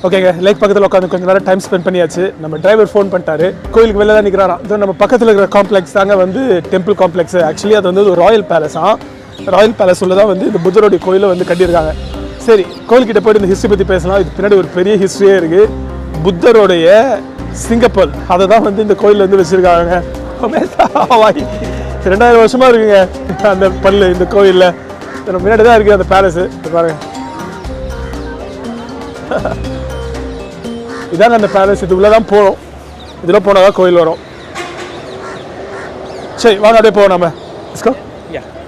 ஓகேங்க, லேக் பக்கத்தில் உட்காந்து கொஞ்சம் நேரம் டைம் ஸ்பெண்ட் பண்ணியாச்சு. நம்ம டிரைவர் ஃபோன் பண்ணிட்டாரு, கோயிலுக்கு வெளில தான் நிற்கிறாராம். இது நம்ம பக்கத்தில் இருக்கிற காம்ப்ளெக்ஸ் தாங்க வந்து டெம்பிள் காம்ப்ளெக்ஸ். ஆக்சுவலி அது வந்து ஒரு ராயல் பேலஸா. ராயல் பேலஸ் உள்ள தான் வந்து இந்த புத்தருடைய கோயிலை வந்து கட்டியிருக்காங்க. சரி, கோயில்கிட்ட போய்ட்டு இந்த ஹிஸ்ட்ரி பற்றி பேசலாம். இது பின்னாடி ஒரு பெரிய ஹிஸ்ட்ரியே இருக்குது. புத்தருடைய சிங்கப்பல் அதை தான் வந்து இந்த கோயிலில் வந்து வச்சுருக்காங்க. 2000 வருஷமாக இருக்குங்க அந்த பல் இந்த கோயிலில். முன்னாடி தான் இருக்குது அந்த பேலஸு. பாருங்க, இதாங்க அந்த பேலஸ். இது உள்ளே தான் போகணும். இதில் போனால் தான் கோயில் வரும். சரி, வாங்க அப்படியே போவோம் நம்ம.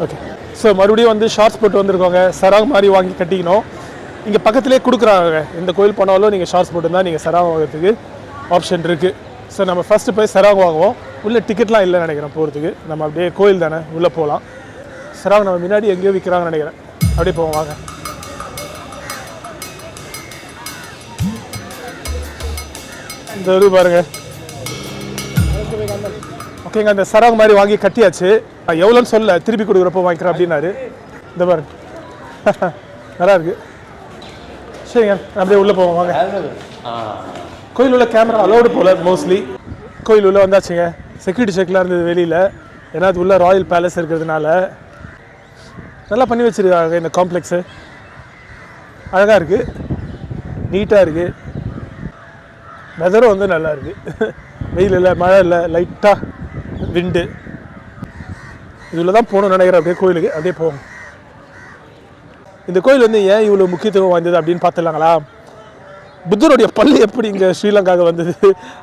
ஓகே. ஸோ மறுபடியும் வந்து ஷார்ட்ஸ் போட்டு வந்திருக்கோங்க. சராங் மாதிரி வாங்கி கட்டிக்கணும். இங்கே பக்கத்துலேயே கொடுக்குறாங்க. இந்த கோயில் போனாலும் நீங்கள் ஷார்ட்ஸ் போட்டுருந்தா நீங்கள் சராங் வாங்குறதுக்கு ஆப்ஷன் இருக்குது. ஸோ நம்ம ஃபஸ்ட்டு போய் சராங் வாங்குவோம். உள்ளே டிக்கெட்லாம் இல்லைன்னு நினைக்கிறேன் போகிறதுக்கு. நம்ம அப்படியே கோயில் தானே, உள்ளே போகலாம். சராங் நம்ம முன்னாடி எங்கேயோ விற்கிறாங்கன்னு நினைக்கிறேன். அப்படியே போவோம் வாங்க. இந்த இது பாருங்க. ஓகேங்க, அந்த சராங் மாதிரி வாங்கி கட்டியாச்சு. எவ்வளோன்னு சொல்ல, திருப்பி கொடுக்குறப்போ வாங்கிக்கிறேன் அப்படின்னாரு. இந்த பாருங்க, நல்லா இருக்கு. சரிங்க, அப்படியே உள்ளே போவோம் வாங்க. கோயில் உள்ள கேமரா அலோடு போல மோஸ்ட்லி. கோயில் உள்ள வந்தாச்சுங்க. செக்யூரிட்டி செக்லாம் இருந்தது வெளியில். ஏன்னா அது உள்ள ராயல் பேலஸ் இருக்கிறதுனால நல்லா பண்ணி வச்சுருக்காங்க. இந்த காம்ப்ளெக்ஸு அழகாக இருக்குது, நீட்டாக இருக்குது. வெதரும் வந்து நல்லா இருக்குது. வெயில் இல்லை, மழை இல்லை, லைட்டாக விண்டு. இதில் தான் போகணும்னு நினைக்கிறேன். அப்படியே கோயிலுக்கு அப்படியே போகும். இந்த கோயில் வந்து ஏன் இவ்வளோ முக்கியத்துவம் வாய்ந்தது அப்படின்னு பார்த்துலாங்களா? புத்தருடைய பள்ளி எப்படி இங்கே ஸ்ரீலங்காவுக்கு வந்தது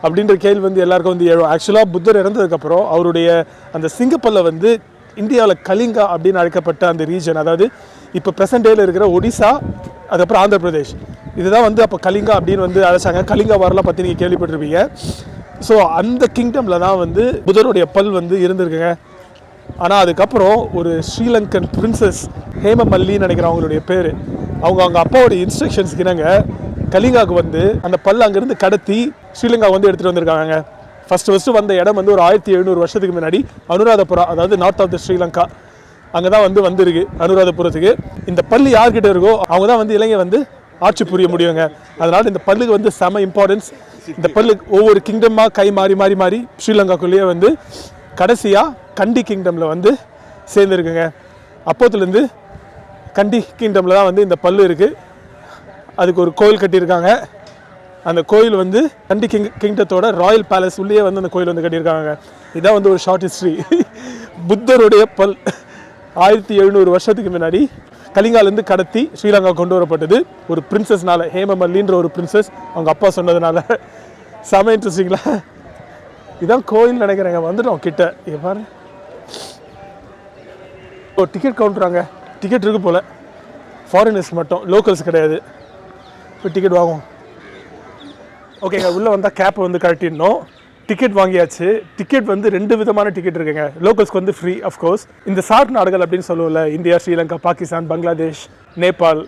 அப்படின்ற கேள்வி வந்து எல்லாருக்கும் வந்து எழும். ஆக்சுவலாக புத்தர் இறந்ததுக்கப்புறம் அவருடைய அந்த சிங்கப்பல்லை வந்து இந்தியாவில் கலிங்கா அப்படின்னு அழைக்கப்பட்ட அந்த ரீஜன், அதாவது இப்போ ப்ரெசன்ட் டேயில் இருக்கிற ஒடிசா, அதுக்கப்புறம் ஆந்திர பிரதேஷ், இதுதான் வந்து அப்போ கலிங்கா அப்படின்னு வந்து அழைச்சாங்க. கலிங்கா வாரெலாம் பற்றி நீங்கள் கேள்விப்பட்டிருப்பீங்க. ஸோ அந்த கிங்டமில் தான் வந்து புத்தருடைய பல் வந்து இருந்திருக்குங்க. ஆனால் அதுக்கப்புறம் ஒரு ஸ்ரீலங்கன் பிரின்சஸ் ஹேமமல்லின்னு நினைக்கிறேன் அவங்களுடைய பேர். அவங்க அப்பாவோடைய இன்ஸ்ட்ரக்ஷன்ஸ்க்கு இணங்க கலிங்காவுக்கு வந்து அந்த பல் அங்கேருந்து கடத்தி ஸ்ரீலங்கா வந்து எடுத்துகிட்டு வந்திருக்காங்க. ஃபஸ்ட்டு வந்த இடம் வந்து ஒரு 1700 வருஷத்துக்கு முன்னாடி அனுராதபுரா, அதாவது நார்த் ஆஃப் த ஸ்ரீலங்கா, அங்கே தான் வந்திருக்கு அனுராதபுரத்துக்கு. இந்த பள்ளி யார்கிட்ட இருக்கோ அவங்க தான் வந்து இலங்கை வந்து ஆட்சி புரிய முடியுங்க. அதனால் இந்த பல்லுக்கு வந்து செம இம்பார்ட்டன்ஸ். இந்த பல்லுக்கு ஒவ்வொரு கிங்டமாக கை மாறி ஸ்ரீலங்காக்குள்ளேயே வந்து கடைசியாக கண்டி கிங்டமில் வந்து சேர்ந்துருக்குங்க. அப்போத்துலேருந்து கண்டி கிங்டமில் தான் வந்து இந்த பல்லு இருக்குது. அதுக்கு ஒரு கோயில் கட்டியிருக்காங்க. அந்த கோயில் வந்து கண்டி கிங்டத்தோட ராயல் பேலஸ் உள்ளே வந்து அந்த கோயில் வந்து கட்டியிருக்காங்க. இதான் வந்து ஒரு ஷார்ட் ஹிஸ்ட்ரி. புத்தருடைய பல் 1700 வருஷத்துக்கு முன்னாடி கலிங்காலேருந்து கடத்தி ஸ்ரீலங்கா கொண்டு வரப்பட்டது ஒரு பிரின்சஸ்னால, ஹேமமல்லின்ற ஒரு பிரின்சஸ் அவங்க அப்பா சொன்னதுனால. செம இன்ட்ரெஸ்டிங்களா? இதான் கோயில் நினைக்கிறேங்க. வந்துட்டோம் கிட்ட. இங்கே பாரு, ஓ டிக்கெட் கவுண்டராங்க. டிக்கெட் இருக்கு போல், ஃபாரினர்ஸ் மட்டும், லோக்கல்ஸ் கிடையாது. இப்போ டிக்கெட் வாங்குவோம். ஓகேங்க, உள்ளே வந்தால் கேப்பை வந்து கழட்டிடணும். டிக்கெட் வாங்கியாச்சு. டிக்கெட் வந்து 2 விதமான டிக்கெட் இருக்குங்க. லோக்கல்ஸ்க்கு வந்து ஃப்ரீ அஃப்கோர்ஸ். இந்த சார்க் நாடுகள் அப்படின்னு சொல்லுவோம்ல, இந்தியா, ஸ்ரீலங்கா, பாகிஸ்தான், பங்களாதேஷ், நேபாள்,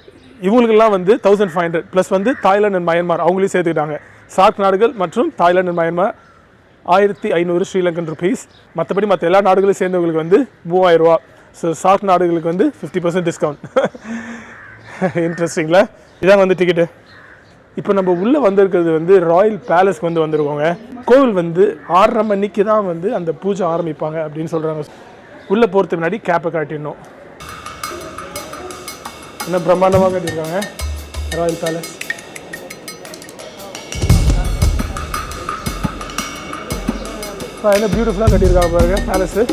இவங்களுக்கெல்லாம் வந்து 1500 ப்ளஸ் வந்து தாய்லாந்து அண்ட் மயன்மார் அவங்களையும் சேர்த்துக்கிட்டாங்க. சார்க் நாடுகள் மற்றும் Thailand and Myanmar 1500 Sri Lankan rupees. மற்றபடி மற்ற எல்லா நாடுகளும் சேர்ந்தவங்களுக்கு வந்து 3000 ரூபா. ஸோ சார்க் நாடுகளுக்கு வந்து 50% டிஸ்கவுண்ட். இன்ட்ரெஸ்டிங்களா? இதான் வந்து டிக்கெட்டு. இப்போ நம்ம உள்ளே வந்திருக்கிறது வந்து ராயல் பேலஸ்க்கு வந்து வந்திருக்கோங்க. கோவில் வந்து 6:30 மணிக்கு தான் வந்து அந்த பூஜை ஆரம்பிப்பாங்க அப்படின்னு சொல்கிறாங்க. உள்ளே போகிறதுக்கு முன்னாடி கேப்பை காட்டிடணும். இன்னும் பிரம்மாண்டமாக கட்டியிருக்காங்க ராயல் பேலஸ். என்ன பியூட்டிஃபுல்லாக கட்டியிருக்காங்க பாருங்க பேலஸு.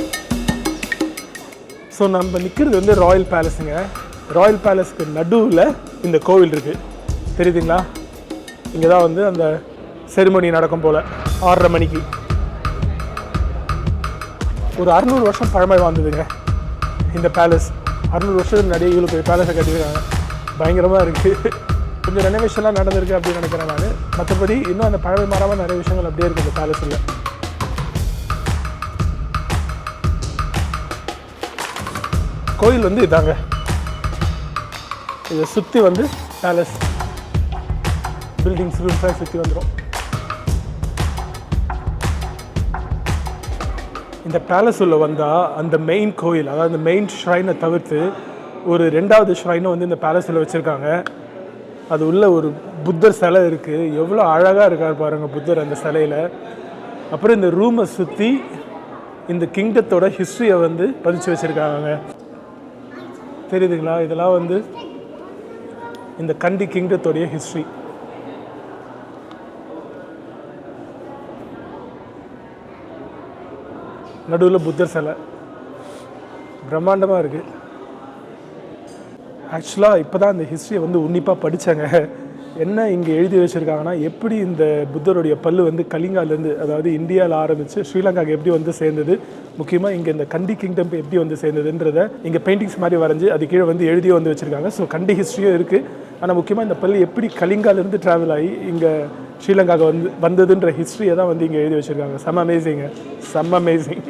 ஸோ நம்ம நிற்கிறது வந்து ராயல் பேலஸுங்க. ராயல் பேலஸ்க்கு நடுவில் இந்த கோவில் இருக்குது, தெரியுதுங்களா? இங்கே தான் வந்து அந்த செரிமனி நடக்கும் போல் 6:30 மணிக்கு. ஒரு 600 வருஷம் பழமை வாழ்ந்ததுங்க இந்த பேலஸ். 600 வருஷத்துக்கு முன்னாடி இவ்வளோ பெரிய பேலஸை கட்டியிருக்காங்க. பயங்கரமாக இருக்குது. கொஞ்சம் ரெனோவேஷன்லாம் நடந்திருக்கு அப்படின்னு நினைக்கிறேன் நான். மற்றபடி இன்னும் அந்த பழமை மாறாமல் நிறைய விஷயங்கள் அப்படியே இருக்குது இந்த பேலஸில். கோயில் வந்து இதாங்க. இதை சுற்றி வந்து பேலஸ் பில்டிங்ஸ் ரூம்ஸாக சுற்றி வந்துடும். இந்த பேலஸ் உள்ள வந்தால் அந்த மெயின் கோயில், அதாவது அந்த மெயின் ஷ்ரைனை தவிர்த்து ஒரு 2வது ஷ்ரைனை வந்து இந்த பேலஸில் வச்சுருக்காங்க. அது உள்ள ஒரு புத்தர் சிலை இருக்குது. எவ்வளோ அழகாக இருக்கார் பாருங்கள் புத்தர் அந்த சிலையில். அப்புறம் இந்த ரூமை சுற்றி இந்த கிங்டத்தோட ஹிஸ்ட்ரியை வந்து பதிச்சு வச்சுருக்காங்க. தெரியுதுங்களா? இதெல்லாம் வந்து இந்த கண்டி கிங்டத்தோடைய ஹிஸ்ட்ரி. நடுவில் புத்தர் சிலை பிரம்மாண்டமாக இருக்குது. ஆக்சுவலாக இப்போ தான் இந்த ஹிஸ்ட்ரியை வந்து உன்னிப்பாக படித்தாங்க. என்ன இங்கே எழுதி வச்சுருக்காங்கன்னா, எப்படி இந்த புத்தருடைய பல்லு வந்து கலிங்காலேருந்து, அதாவது இந்தியாவில் ஆரம்பித்து ஸ்ரீலங்காவுக்கு எப்படி வந்து சேர்ந்தது, முக்கியமாக இங்கே இந்த கண்டி கிங்டம் எப்படி வந்து சேர்ந்ததுன்றதை இங்கே பெயிண்டிங்ஸ் மாதிரி வரைஞ்சி அது கீழே வந்து எழுதியே வந்து வச்சுருக்காங்க. ஸோ கண்டி ஹிஸ்ட்ரியும் இருக்குது. ஆனால் முக்கியமாக இந்த பல்லு எப்படி கலிங்காலேருந்து ட்ராவல் ஆகி இங்கே ஸ்ரீலங்காவுக்கு வந்ததுன்ற ஹிஸ்ட்ரியை தான் வந்து இங்கே எழுதி வச்சுருக்காங்க. செம்ம அமேசிங்க, செம்ம அமேசிங்.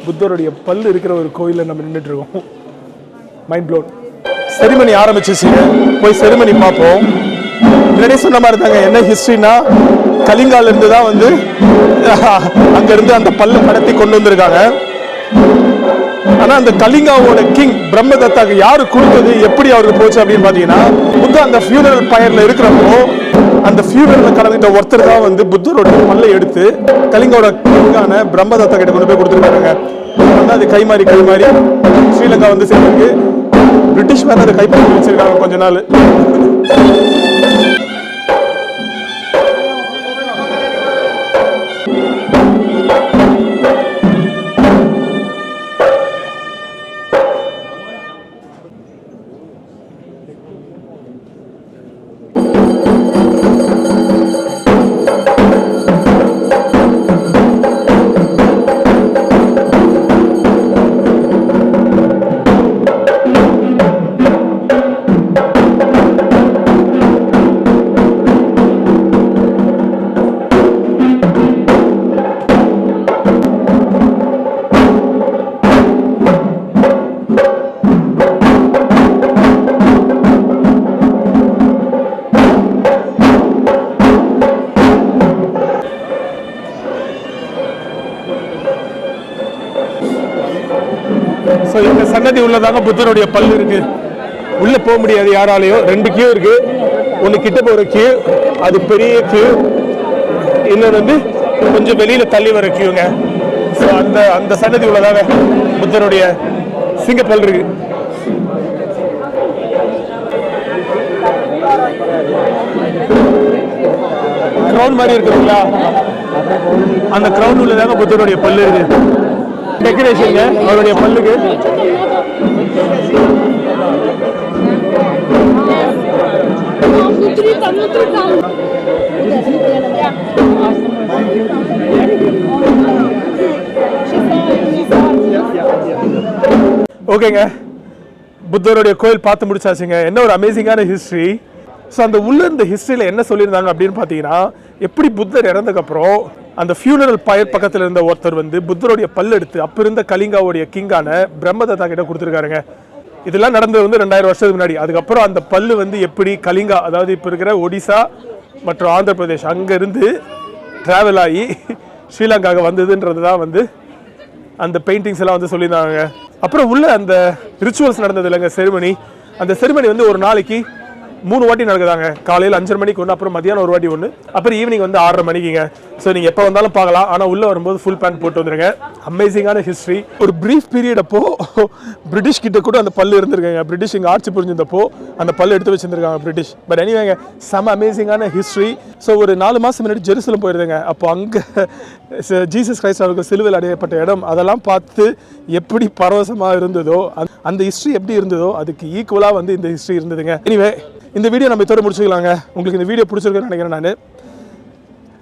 புத்தருடைய பல்லு இருக்கிற ஒரு கோயிலில் நம்ம நின்றுட்டுருக்கோம். Mind blown. செரிமனி ஆரம்பிச்சிச்சு, போய் செரிமனி பார்ப்போம். முன்னாடியே சொன்ன மாதிரி தாங்க, என்ன ஹிஸ்ட்ரினா கலிங்காலேருந்து தான் வந்து அங்கேருந்து அந்த பல்லை கடத்தி கொண்டு வந்திருக்காங்க. ஆனால் அந்த கலிங்காவோட கிங் பிரம்மதத்தாக்கு யாரு கொடுத்தது, எப்படி அவருக்கு போச்சு அப்படின்னு பார்த்தீங்கன்னா, புத்தா அந்த ஃபியூனரல் பயரில் இருக்கிறப்போ அந்த ஃபியூனரில் கலந்துட்ட ஒருத்தர் தான் வந்து புத்தரோட பல்லை எடுத்து கலிங்காவோட கிங்கான பிரம்மதத்தா கிட்ட கொண்டு போய் கொடுத்துருக்காங்க. வந்து அது கை மாறி ஸ்ரீலங்கா வந்து சேர்ந்துருக்கு. பிரிட்டிஷ் மேலே அதை கைப்பற்றி வச்சிருக்காங்க கொஞ்ச நாள். ஸோ இந்த சன்னதி உள்ளதாங்க புத்தருடைய பல்லு இருக்கு. உள்ள போக முடியாது யாராலையும். 2 கியூ இருக்கு. ஒன்று கிட்ட போகிற கியூ, அது பெரிய கியூ. இன்னொன்று வந்து கொஞ்சம் வெளியில தள்ளி வர கியூங்க. ஸோ அந்த சன்னதி உள்ளதாங்க புத்தருடைய சிங்கப்பல் இருக்கு. கிரவுண்ட் மாதிரி இருக்குங்களா, அந்த கிரவுண்ட் உள்ளதாங்க புத்தருடைய பல்லு இருக்கு. டெக்கரேஷன் அவருடைய பல்லுக்கு. ஓகேங்க, புத்தருடைய கோயில் பார்த்து முடிச்சாச்சுங்க. என்ன ஒரு அமேசிங்கான ஹிஸ்ட்ரி. ஸோ அந்த உள்ள இந்த ஹிஸ்ட்ரியில் என்ன சொல்லியிருந்தாங்க அப்படின்னு பார்த்தீங்கன்னா, எப்படி புத்தர் இறந்ததுக்கப்புறம் அந்த ஃபியூனரல் பயர் பக்கத்தில் இருந்த ஒருத்தர் வந்து புத்தருடைய பல் எடுத்து அப்போ இருந்த கலிங்காவுடைய கிங்கான பிரம்மதத்தா கிட்ட கொடுத்துருக்காருங்க. இதெல்லாம் நடந்தது வந்து 2000 வருஷத்துக்கு முன்னாடி. அதுக்கப்புறம் அந்த பல்லு வந்து எப்படி கலிங்கா, அதாவது இப்போ இருக்கிற ஒடிசா மற்றும் ஆந்திர பிரதேஷ் அங்கேருந்து ட்ராவல் ஆகி ஸ்ரீலங்காவுக்கு வந்ததுன்றது தான் வந்து அந்த பெயிண்டிங்ஸ் எல்லாம் வந்து சொல்லியிருந்தாங்க. அப்புறம் உள்ள அந்த ரிச்சுவல்ஸ் நடந்தது இல்லைங்க, செரிமனி. அந்த செரிமனி வந்து ஒரு நாளைக்கு 3 வாட்டி நடக்குதாங்க. காலையில் 5:30 மணிக்கு ஒன்று, அப்புறம் மதியானம் 1 வாட்டி ஒன்று, அப்புறம் ஈவினிங் வந்து 6:30 மணிக்குங்க. ஸோ நீங்கள் எப்போ வந்தாலும் பார்க்கலாம். ஆனால் உள்ளே வரும்போது ஃபுல் பேண்ட் போட்டு வந்துருங்க. அமேசிங்கான ஹிஸ்ட்ரி. ஒரு ப்ரீஃப் பீரியட் அப்போ பிரிட்டிஷ் கிட்ட கூட அந்த பல்லு இருந்திருக்காங்க. பிரிட்டிஷ் இங்கே ஆட்சி புரிஞ்சிருந்தப்போ அந்த பல்லு எடுத்து வச்சிருந்திருக்காங்க பிரிட்டிஷ். பட் எனிவேங்க, செம அமேசிங்கான ஹிஸ்ட்ரி. ஸோ ஒரு 4 மாதம் முன்னாடி ஜெருசலம் போயிருந்தேங்க. அப்போ அங்கே ஜீசஸ் கிரைஸ்ட் அவருக்கு சிலுவையில் அடையப்பட்ட இடம், அதெல்லாம் பார்த்து எப்படி பரவசமாக இருந்ததோ, அந்த ஹிஸ்ட்ரி எப்படி இருந்ததோ அதுக்கு ஈக்குவலாக வந்து இந்த ஹிஸ்ட்ரி இருந்ததுங்க. எனிவே, இந்த வீடியோ நம்ம இதோட முடிச்சுக்கலாங்க. உங்களுக்கு இந்த வீடியோ பிடிச்சிருக்குன்னு நினைக்கிறேன். நான்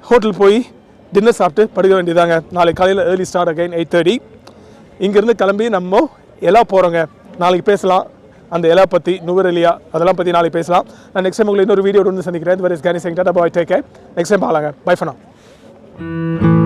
ஹோட்டல் போய் டின்னர் சாப்பிட்டு படுக்க வேண்டியதாங்க. நாளைக்கு காலையில் ஏர்லி ஸ்டார்ட் அகைன் 8:30. இங்கேருந்து கிளம்பி நம்ம எலா போகிறோங்க. நாளைக்கு பேசலாம் அந்த எலா பற்றி, நுவரெலியா அதெல்லாம் பற்றி நாளைக்கு பேசலாம். நான் நெக்ஸ்ட் டைம் உங்களை இன்னொரு வீடியோ வந்து சந்திக்கிறேன். இது வரை கேனி சேங் tata bye, take care. Next time பார்க்கலாங்க. Bye for now.